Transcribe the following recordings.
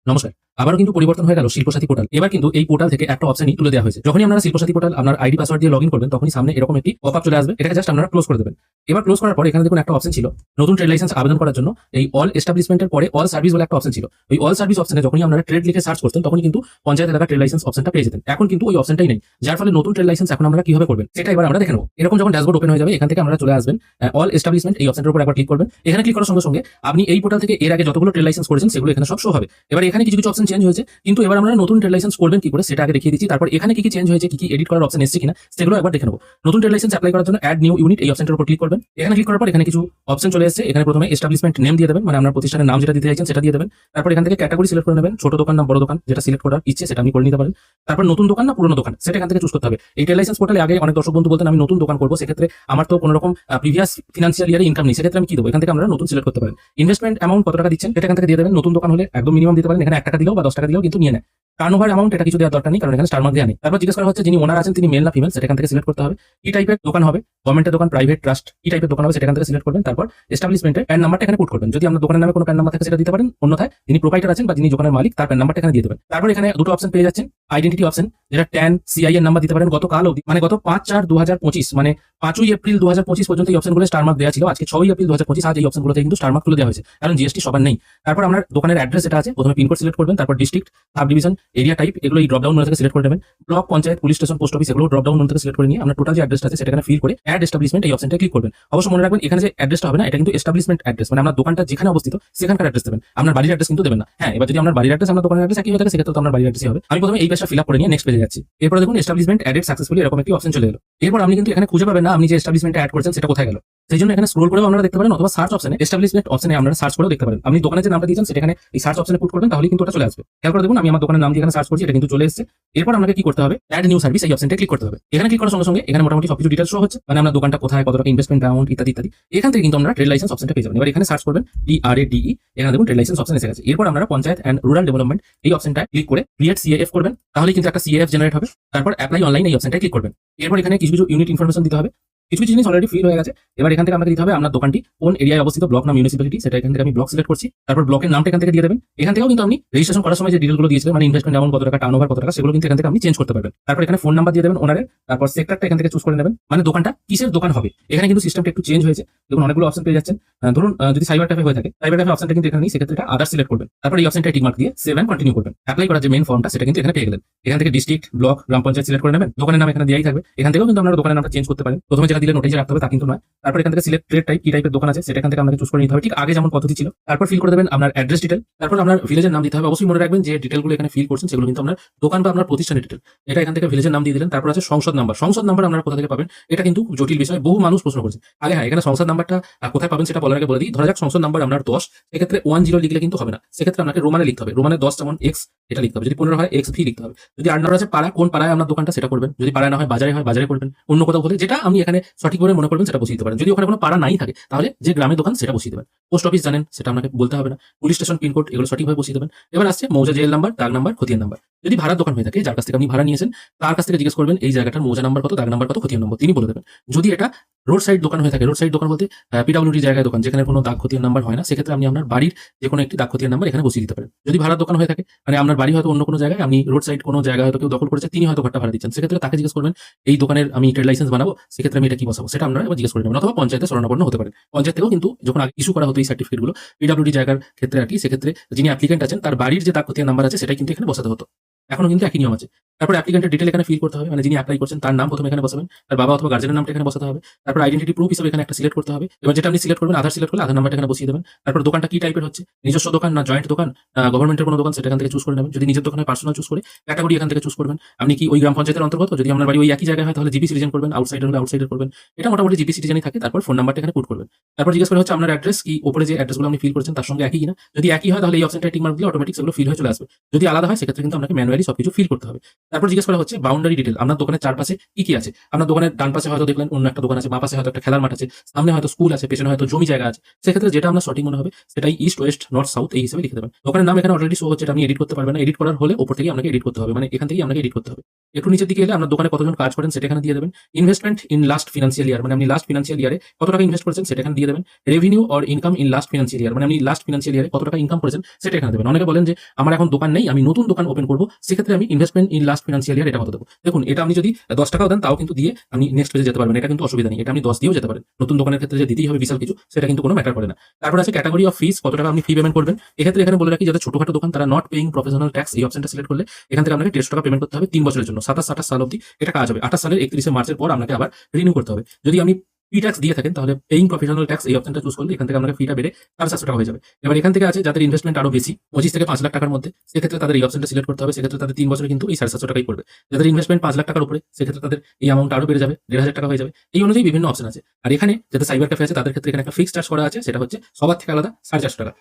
নমস্কার। আবারও কিন্তু পরিবর্তন হয়ে গেল শিল্পসাথী পোর্টাল। এবার কিন্তু এই পোর্টাল থেকে একটা অপশনই তুলে দেওয়া হয়েছে। যখনই আপনারা শিল্পসাথী পোর্টাল আপনার আইডি পাসওয়ার্ড দিয়ে লগইন করবেন, তখনই সামনে এরকম একটি পপআপ চলে আসবে। এটাকে জাস্ট আপনারা ক্লোজ করে দেবেন। এবার ক্লোজ করার পর এখানে দেখুন একটা অপশন ছিল নতুন ট্রেড লাইসেন্স আবেদন করার জন্য। এই অল এস্টাবলিশমেন্টের পরে অল সার্ভিস বলে একটা অপশন ছিল। ওই অল সার্ভিস অপশনে যখনই আপনারা ট্রেড লিখে সার্চ করতেন, তখনই কিন্তু পঞ্চায়েত এলাকা ট্রেড লাইসেন্স অপশনটা পেয়ে যেতেন। এখন কিন্তু ওই অপশনটাই নেই, যার ফলে নতুন ট্রেড লাইসেন্স এখন আমরা কিভাবে করবেন সেটা এবার আমরা দেখে নেব। এরকম যখন ড্যাশবোর্ড ওপেন হয়ে যাবে, এখান থেকে আমরা চলে আসবেন অল এস্টাবলিশমেন্ট এই অপশনের উপর একবার ক্লিক করবেন। এখানে ক্লিক করার সঙ্গে সঙ্গে আপনি এই পোর্টাল থেকে এর আগে যতগুলো ট্রেড লাইসেন্স করেছেন সেগুলো এখানে সব শো হবে। এবার এখানে কিছু কিছু অপশন চেঞ্জ হয়েছে, কিন্তু এবার আমরা নতুন ট্রেড লাইসেন্স করবেন কি করে সেটা আগে দেখিয়ে দিচ্ছি। তারপর এখানে কি কি চেঞ্জ হয়েছে, কি কি এডিট করার অপশন এসেছে কিনা সেগুলো একবার দেখে নেব। নতুন ট্রেড লাইসেন্স অ্যাপ্লাই করার জন্য অ্যাড নিউ ইউনিট এই অপশনটার উপর ক্লিক করবেন। এখানে ক্লিক করার পর এখানে কিছু অপশন চলে এসেছে। এখানে প্রথমে এস্টাবলিশমেন্ট নেম দিয়ে দেবেন, মানে আপনার প্রতিষ্ঠানের নাম যেটা দিতে চাইছেন সেটা দিয়ে দেবেন। তারপর এখান থেকে ক্যাটাগরি সিলেক্ট করে নেবেন, ছোট দোকান না বড় দোকান, যেটা সিলেক্ট করার ইচ্ছে সেটা আপনি করে নিতে পারেন। তারপর নতুন দোকান না পুরনো দোকান সেটা এখান থেকে চুজ করতে হবে। এই ট্রেড লাইসেন্স পোর্টালে আগে অনেক দর্শক বন্ধু বলতেন আমি নতুন দোকান করবো, সেক্ষেত্রে আমার তো কোনো রকম প্রিভিয়াস ফিনান্সিয়াল ইয়ারে ইনকাম নেই, সেক্ষেত্রে আমি কি দেবো? এখান থেকে আমরা নতুন সিলেক্ট করতে পারেন। ইনভেস্টমেন্ট অ্যামাউন্ট কত টাকা দিচ্ছেন সেটা এখান থেকে দিয়ে দেবেন। নতুন দোকান হলে একদম মিনিমাম দিতে পারেন, এখানে 1 টাকা দিলেও বা 10 টাকা দিলেও কিন্তু নিয়ে নেয়। টার্নওভার অ্যামাউন্ট এটা কিছু দেওয়ার দরকার নেই, কারণ এখানে স্টার মার্ক দেওয়া নেই। তারপর জিজ্ঞেস করা হচ্ছে যিনি ওনার আছেন তিনি মেল না ফিমেল, সেটা এখান থেকে সিলেক্ট করতে হবে। কি টাইপের দোকান হবে, গভর্নমেন্টের দোকান, প্রাইভেট, ট্রাস্ট, কি টাইপের দোকান হবে সেটা এখান থেকে সিলেক্ট করবেন। তারপর এস্টাবলিশমেন্টের প্যান নাম্বারটা এখানে পুট করবেন। যদি আপনার দোকানের নামে কোনো প্যান নাম্বার থাকে সেটা দিতে পারেন, অন্যথায় যিনি প্রোপাইটার আছেন বা যিনি দোকানের মালিক তার প্যান নাম্বারটা এখানে দিয়ে দেবেন। তারপর এখানে দুটো অপশন পেয়ে যাচ্ছেন, আইডেন্টিটি অপশন যেটা ট্যান সিআই এর নাম্বার দিতে পারেন গত কাল অবধি, মানে গত 5/4/2025 মানে 5ই এপ্রিল 2025 পর্যন্ত এই অপশনগুলো স্টার মার্ক দেওয়া ছিল। আজকে 6ই এপ্রিল 2025 আজ এই অপশনগুলোতে কিন্তু স্টার মার্ক তুলে দেওয়া হয়েছে, কারণ জিএসটি সবার নেই। তারপর আপনার দোকানের অ্যাড্রেস যেটা আছে প্রথমে পিনকোড সিলেক্ট করবেন, তারপর district, sub division, area type এগুলো এই ড্রপ ডাউন মেনু থেকে সিলেক্ট করে নেবেন। Block, panchayat, police station, post office এগুলো ড্রপ ডাউন মেনু থেকে সিলেক্ট করে নিয়ে আপনার টোটাল যে অ্যাড্রেসটা আছে সেটা এখানে ফিল করে অ্যাড এস্টাবলিশমেন্ট এই অপশনটা ক্লিক করবেন। অবশ্য মনে রাখবেন এখানে যে অ্যাড্রেসটা হবে না এটা কিন্তু এস্টাবলিশমেন্ট অ্যাড্রেস, মানে আপনার দোকানটা যেখানে অবস্থিত সেখানকার অ্যাড্রেস দেবেন, আপনার বাড়ির অ্যাড্রেস কিন্তু দেবেন না। হ্যাঁ, এবার যদি আপনার বাড়ির অ্যাড্রেস আপনার দোকানের অ্যাড্রেস একই হয়ে থাকে সেক্ষেত্রে তো আপনার বাড়ির অ্যাড্রেসই হবে। আমি প্রথমে এই পেজটা ফিল আপ করে নিয়ে নেক্সট পেজে যাচ্ছি। এরপর দেখুন এস্টাবলিশমেন্ট অ্যাডেড সাকসেসফুলি এরকম একটি অপশন চলে এলো। এরপর আপনি কিন্তু এখানে খুঁজে পাবেন না আপনি যে এস্টাবলিশমেন্ট অ্যাড করেছেন সেটা কোথায় গেল। সেই জন্য এখানে স্ক্রল করেও আপনারা দেখতে পারেন, অথবা সার্চ অপশনে এস্টাবলিশমেন্ট অপশনে আপনারা সার্চ করেও দেখতে পারেন। আপনি দোকানের যে নামটা দিয়েছেন সেটা এখানে এই সার্চ অপশনে পুট করবেন, তাহলে কিন্তু ওটা চলে আসবে। খেয়াল করে দেখুন আমি আমার দোকানের নাম দিয়ে এখানে সার্চ করছি, এটা কিন্তু চলে এসেছে। এরপর আপনাকে কি করতে হবে, অ্যাড নিউ সার্ভিস এই অপশনটা ক্লিক করতে হবে। এখানে ক্লিক করার সঙ্গে সঙ্গে এখানে মোটামুটি সবকিছু ডিটেইলস শো হচ্ছে, মানে আপনার দোকানটা কোথায়, কত টাকা ইনভেস্টমেন্ট অ্যামাউন্ট ইত্যাদি ইত্যাদি। এখান থেকে কিন্তু আমরা ট্রেড লাইসেন্স অপশনটা পেয়ে যাবেন। এবার এখানে সার্চ করবেন TRADE, এখানে দেখুন ট্রেড লাইসেন্স অপশন এসে গেছে। এরপর আপনারা পঞ্চায়েত এন্ড রুরাল ডেভেলপমেন্ট এই অপশনটা ক্লিক করে ক্রিয়েট সিএএফ করবেন, তাহলে কিন্তু একটা সিএএফ জেনারেট হবে। তারপর অ্যাপ্লাই অনলাইন এই অপশনটা ক্লিক করবেন। এরপর এখানে কিছু কিছু ইউনিট ইনফরমেশন দিতে হবে, কিছু কিছু জিনিস অলরেডি ফিল হয়ে গেছে। এবার এখান থেকে আপনাকে দিতে হবে আপনার দোকানটি কোন এরিয়ায় অবস্থিত, ব্লক না মিউনিসিপ্যালিটি, সেটা এখান থেকে আমি ব্লক সিলেক্ট করছি। তারপর ব্লকের নামটা এখান থেকে দিয়ে দেবেন। এখান থেকেও কিন্তু আপনি রেজিস্ট্রেশন করার সময় যে ডিটেলগুলো দিয়েছিলেন, মানে ইনভেস্টমেন্ট অ্যামাউন্ট কত টাকা, টার্নওভার কত টাকা, সেগুলো কিন্তু এখান থেকে আপনি চেঞ্জ করতে পারবেন। তারপর এখানে ফোন নাম্বার দিয়ে দেবেন ওনারের, তারপর সেক্টরটা এখান থেকে চুজ করে নেবেন, মানে দোকানটা কিসের দোকান হবে। এখানে কিন্তু সিস্টেমটা একটু চেঞ্জ হয়েছে, দেখুন অনেকগুলো অপশন পেয়ে যাচ্ছেন। ধরুন যদি সাইবার ক্যাফে হয়ে থাকে, সাইবার ক্যাফে অপশনটা কিন্তু এখানে নেই, সেক্ষেত্রে এটা আদার সিলেক্ট করবেন। তারপর এই অপশনটা টিক মার্ক দিয়ে সেভ এন্ড কন্টিনিউ করবেন। অ্যাপ্লাই করার যে মেইন ফর্মটা সেটা কিন্তু এখানে পেয়ে গেলেন। এখান থেকে ডিস্ট্রিক্ট, ব্লক, গ্রাম পঞ্চায়েত সিলেক্ট করে নেবেন। দোকানের নাম এখানে দেওয়াই থাকবে। এখান থেকেও কিন্তু আপনারা দোকানের নামটা চেঞ্জ করতে পারেন, প্রথমে যেটা দিলে নোটিশে রাখতে হবে তা কিন্তু নয়। তারপর এখান থেকে সিলেক্ট ট্রেড টাইপ, কি টাইপের দোকান আছে সেটা এখান থেকে আপনাকে চুজ করে নিতে হবে, ঠিক আগে যেমন পদ্ধতি ছিল। তারপর ফিল করে দেবেন আপনার অ্যাড্রেস ডিটেল, তারপর আপনার ভিলেজের নাম দিতে হবে। অবশ্যই মনে রাখবেন যে ডিটেলগুলো এখানে ফিল করছেন সেগুলো কিন্তু আপনার দোকান বা আপনার প্রতিষ্ঠানের ডিটেল। এটা এখান থেকে ভিলেজের নাম দিয়ে দিলেন। তারপর আছে সংসদ নাম্বার। সংসদ নাম্বার আপনারা কোথা থেকে পাবেন এটা কিন্তু জটিল বিষয়, বহু মানুষ প্রশ্ন করছে। আগে হ্যাঁ, এখানে সংসদ নাম্বারটা কোথায় পাবেন সেটা বলার আগে বলে দিই। ধরা যাক সংসদ নাম্বার আপনার 10, সেক্ষেত্রে 10 লিখলে কিন্তু হবে না, সেক্ষেত্রে আপনাকে রোমানে লিখতে হবে। রোমানে 10 যেমন X এটা লিখতে হবে, যদি 15 হয় XV লিখতে হবে। যদি 8 নম্বর আছে পাড়া, কোন পাড়ায় আপনার দোকানটা সেটা করবেন। যদি পাড়ায় না হয় বাজারে করবেন। অন্য কোথাও হলে যেটা আপনি এখানে সঠিকভাবে মনে করবেন সেটা বসিয়ে দিতে পারেন। যদি ওখানে কোনো পাড়া নাই থাকে তাহলে যে গ্রামের দোকান সেটা বসিয়ে দেবেন। পোস্ট অফিস জানেন সেটা আপনাকে বলতে হবে না। পুলিশ স্টেশন, পিনকোড এগুলো সঠিকভাবে বসিয়ে দেবেন। এবার আসছে মৌজা জেল নাম্বার, দাগ নাম্বার, খতিয়ান নাম্বার। যদি ভাড়ার দোকান হয়ে থাকে, যার কাছ থেকে আপনি ভাড়া নিয়েছেন তার কাছ থেকে জিজ্ঞেস করবেন এই জায়গাটার মৌজা নাম্বার কত, দাগ নাম্বার কত, খতিয়ান নম্বর, তিনি বলে দেবেন। যদি এটা রোড সাইড দোকান হয়ে থাকে, রোড সাইড দোকান বলতে পিডব্লিউডি জায়গায় দোকান যেখানে কোনো দাগ খতিয়ান নাম্বার হয় না, সেক্ষেত্রে আপনি আপনার বাড়ির যে কোনো একটি দাগ খতিয়ান নাম্বার এখানে বসিয়ে দিতে পারেন। যদি ভাড়ার দোকান হয়ে থাকে, মানে আপনার বাড়ি হয়তো অন্য কোনো জায়গায়, আপনি রোড সাইড কোনো জায়গায় হয়তো কেউ দখল করেছে, তিনি হয়তো ঘরটা ভাড়া দিচ্ছেন, সেক্ষেত্রে তাকে জিজ্ঞেস করবেন এই দোকানের আমি ট্রেড লাইসেন্স বানাবো, সেক্ষেত্রে আমি এটা কি বসাবো সেটা আপনারা এবার জিজ্ঞেস করে নেবেন। অথবা পঞ্চায়েতে শরণাপন্ন হতে পারেন। পঞ্চায়েত থেকেও কিন্তু যখন ইস্যু করা হতো এই সার্টিফিকেটগুলো পিডব্লিউডি জায়গার ক্ষেত্রে আর কি, সেক্ষেত্রে যিনি অ্যাপ্লিকেন্ট আছেন তার বাড়ির যে দাগ খতিয়ান নাম্বার আছে সেটাই কিন্তু এখানে বসাতে হতো। এখনো কিন্তু একই নিয়ম আছে। তারপর অ্যাপ্লিকেন্টের ডিটেল এখানে ফিল করতে হবে, মানে যিনি অ্যাপ্লাই করছেন তার নাম প্রথমে এখানে বসাবেন, তার বাবা অথবা গার্জেনের নামটা এখানে বসাতে হবে। তারপর আইডেন্টিটি প্রুফ হিসেবে এখানে একটা সিলেক্ট করতে হবে। এবার যেটা আপনি সিলেক্ট করবেন, আধার সিলেক্ট করলে আধার নাম্বারটা এখানে বসিয়ে দেবেন। তারপর দোকানটা কি টাইপের হচ্ছে, নিজস্ব দোকান না জয়েন্ট দোকান, গভর্নমেন্টের কোনো দোকান, সেটা এখান থেকে চুজ করে নেবেন। যদি নিজের দোকানে পার্সোনাল চুজ করে ক্যাটাগরি এখান থেকে চুজ করবেন। আপনি কি ওই গ্রাম পঞ্চায়েতের অন্তর্গত, যদি আপনার বাড়ি ওই একই জায়গায় হয় তাহলে জিপি সিটিজেন করবেন, আউটসাইডার হলে আউটসাইডার করবেন। এটা মোটামুটি জিপি সিটিজেনই থাকে। তারপর ফোন নাম্বারটা এখানে পুট করবেন। তারপর জিজ্ঞেস করা হচ্ছে আপনার অ্যাড্রেস কি উপরে যে অ্যাড্রেসগুলো আপনি ফিল করেছেন তার সঙ্গে একই কিনা। যদি একই হয় তাহলে এই অপশনটা টিক মার্ক দিলে অটোমেটিক সেগুলো ফিল হয়ে চলে আসবে। যদি আলাদা হয় সেক্ষেত্রে কিন্তু আপনাকে ম্যানুয়ালি সবকিছু ফিল করতে হবে। তারপর জিজ্ঞেস করা হচ্ছে বাউন্ডারি ডিটেল, আপনার দোকানের চারপাশে কি কি আছে। আপনার দোকানের ডান পাশে হয়তো দেখলেন অন্য একটা দোকান আছে, বাঁ পাশে হয়তো একটা খেলার মাঠ আছে, সামনে হয়তো স্কুল আছে, পেছনে হয়তো জমি জায়গা আছে। সেক্ষেত্রে যেটা আপনার সঠিক মনে হবে সেটাই ইস্ট, ওয়েস্ট, নর্থ, সাউথ এই হিসেবে লিখে দেবেন। দোকানের নাম এখানে অলরেডি শো হচ্ছে, এটা আপনি এডিট করতে পারবেন না। এডিট করার হলে ওপর থেকে আপনাকে এডিট করতে হবে, মানে এখান থেকেই আপনাকে এডিট করতে হবে। একটু নিচের দিকে এলে আপনার দোকানে কতজন কাজ করেন সেটা এখানে দিয়ে দেবেন। Investment in last financial year, মানে আপনি লাস্ট ফিনান্সিয়াল ইয়ারে কত টাকা ইনভেস্ট করেছেন সেটা এখানে দিয়ে দেবেন। Revenue or income in last financial year, মানে আপনি লাস্ট ফিনান্সিয়াল ইয়ারে কত টাকা ইনকাম করেছেন সেটা এখানে দেবেন। অনেকে বলেন যে আমার এখন দোকান নেই, আমি নতুন দোকান ওপেন করবো, সেক্ষেত্রে আমি investment in last financial year এটা কত দেবো। দেখুন, এটা আপনি যদি 10 টাকাও দেন তাও কিন্তু দিয়ে আপনি নেক্সট পেজে যেতে পারবেন, এটা কিন্তু অসুবিধা নেই। এটা আপনি 10 দিয়েও যেতে পারেন। নতুন দোকানের ক্ষেত্রে যে দিতেই হবে বিশাল কিছু সেটা কিন্তু কোনো ম্যাটার করে না। তারপর আছে ক্যাটাগরি অফ ফিস, কত টাকা আপনি ফি পেমেন্ট করবেন। এক্ষেত্রে এখানে বলে রাখি, যাদের ছোটখাটো দোকান তারা নট পেইং প্রফেশনাল ট্যাক্স এই অপশনটা সিলেক্ট করলে এখান থেকে আপনাকে 150 টাকা পেমেন্ট করতে হবে 3 বছরের জন্য। 27-28 সাল অবধি এটা কাজ হবে। 28 সালের 31 মার্চের পর আপনাকে আবার রিনিউ করতে হবে। যদি আপনি ফি ট্যাক্স দিয়ে থাকেন তাহলে পেইং প্রফেশনাল ট্যাক্স এই অপশনটা চুজ করলে এখান থেকে আপনাকে ফিটা বেড়ে 750 টাকা হয়ে যাবে। এবার এখান থেকে আছে যাদের ইনভেস্টমেন্ট আরো বেশি 25 থেকে 5 লাখ টাকার মধ্যে, সেক্ষেত্রে তাদের এই অপশনটা সিলেক্ট করতে হবে। সেক্ষেত্রে তাদের 3 বছরে কিন্তু এই 750 টাকাই পড়বে। যাদের ইনভেস্টমেন্ট 5 লাখ টাকার উপরে, সেক্ষেত্রে তাদের এই অ্যামাউন্ট আরো বেড়ে যাবে, 1,500 টাকা হয়ে যাবে। এই অনুযায়ী বিভিন্ন অপশন আছে। আর এখানে যাদের সাইবার ক্যাফে আছে তাদের ক্ষেত্রে এখানে একটা ফিক্সড চার্জ করা আছে, সেটা হচ্ছে সবার থেকে আলাদা 450 টাকা।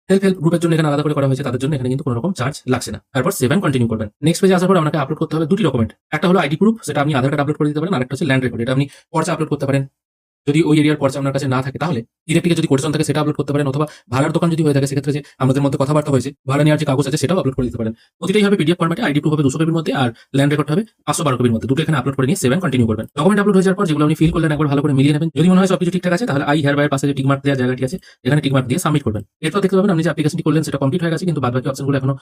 হেল্প গ্রুপের জন্য এখানে আলাদা করে করা হয়েছে, তাদের জন্য এখানে কিন্তু কোনো রকম চার্জ লাগছে না। তারপর 7 কন্টিনিউ করবেন। নেক্সট পেজে আসার পর আপনাকে আপলোড করতে হবে দুটি ডকুমেন্ট। একটা হলো আইডি প্রুফ, সেটা আপনি আধার কার্ড আপলোড করে দিতে পারেন। আরেকটা হচ্ছে ল্যান্ড রেকর্ড, এটা আপনি পর্চা আপলোড করতে পারেন। যদি ওই এরিয়ার পর্চা আপনার কাছে না থাকে তাহলে ইলেকট্রিকের যদি কোটেশন থাকে সেটা আপলোড করতে পারেন, অথবা ভাড়ার দোকান যদি হয়ে থাকে সেক্ষেত্রে যে আমাদের মধ্যে কথাবার্তা হয়েছে ভাড়া নেওয়ার যে কাগজ আছে সেটাও আপলোড করে দিতে পারেন। প্রতিটাই হবে পিডিএফ ফরম্যাটে। আইডি প্রুফ হবে 200 কপির মধ্যে আর ল্যান্ড রেকর্ড হবে 512 কপির মধ্যে। দুটো এখানে আপলোড করে নিয়ে 7 কন্টিনিউ করবেন। ডকুমেন্ট আপলোড হয়ে যাওয়ার পর যেগুলো আপনি ফিল করলেন একবার ভালো করে মিলিয়ে নেবেন। যদি মনে হয় সবকিছু ঠিকঠাক আছে তাহলে আই হেয়ার বাইয়ের পাশে যে টিক মার্ক দেওয়ার জায়গাটি আছে এখানে টিক মার্ক দিয়ে সাবমিট করবেন। এরপর দেখতে পাবেন আপনি যে অ্যাপ্লিকেশনটি করলেন সেটা কমপ্লিট হয়ে গেছে, কিন্তু বাদবাকি অপশনগুলো এখনো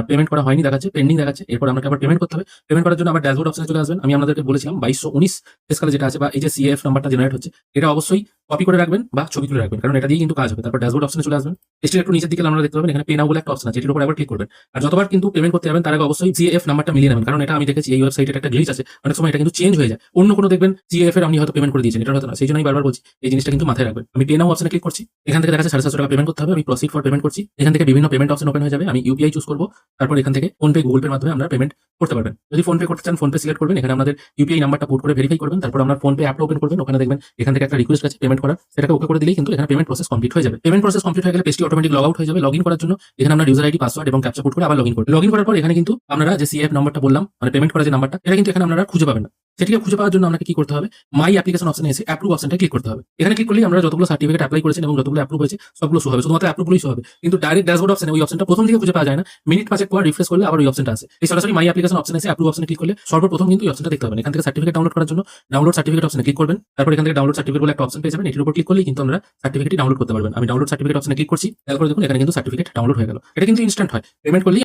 পেমেন্ট করা হয়নি দেখাচ্ছে, পেন্ডিং দেখাচ্ছে। এরপর আপনাকে আবার পেমেন্ট করতে হবে। পেমেন্ট করার জন্য আবার ড্যাশবোর্ড অপশনে চলে আসবেন। আমি আপনাদেরকে বলেছিলাম 2219 স্কেলে যেটা আছে বা এই যে সিএফ নাম্বারটা জেনারেট হচ্ছে এটা অবশ্যই কপি করে রাখবেন বা ছবি তুলে রাখবেন, কারণ এটা দিয়ে কিন্তু কাজ হবে। তারপর ড্যাশবোর্ড অপশনে চলে আসবেন। স্টিল একটু নিচের দিকে আমরা দেখতে পাবেন এখানে পে নাও বলে একটা অপশন আছে, এটির উপর একবার ক্লিক করবেন। আর যতবার কিন্তু পেমেন্ট করতে যাবেন তার আগে অবশ্যই সিএফ নাম্বারটা মিলিয়ে নেবেন, কারণ এটা আমি দেখেছি এই ওয়েবসাইটে একটা গ্লিচ আছে, অনেক সময় এটা কিন্তু চেঞ্জ হয়ে যায়। অন্য কোনো দেখবেন সিএফ এর আপনি হয়তো পেমেন্ট করে দিয়েছেন, এটা হয়তো না। সেই জন্যই বারবার বলছি এই জিনিসটা কিন্তু মাথায় রাখবেন। আমি পে নাও অপশনে ক্লিক করছি, এখান থেকে দেখা যাচ্ছে 750 টাকা পেমেন্ট করতে হবে। আমি প্রসিড ফর পেমেন্ট করছি। এখান থেকে বিভিন্ন পেমেন্ট অপশন ওপেন হয়ে যাবে। আমি ইউপিআই চুজ করব। তারপর এখান থেকে ফোনপে, গুগল পের মাধ্যমে আমরা পেমেন্ট করতে পারবেন। যদি ফোনপে করতে চান ফোনপে সিলেক্ট করবেন। এখানে আমাদের ইউপিআই নাম্বারটা পুট করে ভেরিফাই করবেন। তারপর আপনার ফোনপে অ্যাপটা ওপেন করবেন। ওখানে দেখবেন এখান থেকে একটা রিকোয়েস্ট আছে পেমেন্ট করার, সেটাকে ওকে করে দিলেই কিন্তু এখানে পেমেন্ট প্রসেস কমপ্লিট হয়ে যাবে। পেমেন্ট প্রসেস কমপ্লিট হয়ে গেলে পেজটি অটোমেটিক লগ আউট হয়ে যাবে। লগইন করার জন্য এখানে আমরা ইউজার আইডি, পাসওয়ার্ড এবং ক্যাপচা পুট করে আবার লগইন করব। লগইন করার পর এখানে কিন্তু আপনারা যে সিএফ নাম্বারটা বললাম, মানে পেমেন্ট করার যে নাম্বারটা, এটা কিন্তু এখানে আপনারা খুঁজে পাবেন না। সেটিকে খুঁজে পাওয়ার জন্য আপনাকে কি করতে হবে, মাই অ্যাপ্লিকেশন অপশনে এসে অ্যাপ্রুভ অপশনটা ক্লিক করতে হবে। এখানে ক্লিক করলেই আমরা যতগুলো সার্টিফিকেট অ্যাপ্লাই করেছেন এবং যতগুলো অ্যাপ্রুভ হয়েছে সবগুলো শো হবে, শুধুমাত্র অ্যাপ্রুভগুলোই শো হবে। কিন্তু ডাইরেক্ট ড্যাশবোর্ড অপশনে ওই অপশনটা প্রথম দিকে খুঁজে পাওয়া যায় না। মিনিট 5 পর রিফ্রেশ করলে আবার ওই অপশনটা আসে। এই সরাসরি মাই অ্যাপ্লিকেশন অপশনে এসে অ্যাপ্রুভ অপশনে ক্লিক করলে সর্বপ্রথম কিন্তু এই অপশনটা দেখতে পাবেন। এখান থেকে সার্টিফিকেট ডাউনলোড করার জন্য ডাউনলোড সার্টিফিকেট অপশনে ক্লিক করবেন। তারপর এখান থেকে ডাউনলোড সার্টিফিকেট বলে একটা অপশন পেয়ে যাবেন। এটির উপর ক্লিক করলেই কিন্তু আমরা সার্টিফিকেটটি ডাউনলোড করতে পারবেন। আমি ডাউনলোড সার্টিফিকেট অপশনে ক্লিক করছি। তারপর দেখুন এখানে কিন্তু সার্টিফিকেট ডাউনলোড হয়ে গেল। এটা কিন্তু ইনস্ট্যান্ট হয়, পেমেন্ট করলেই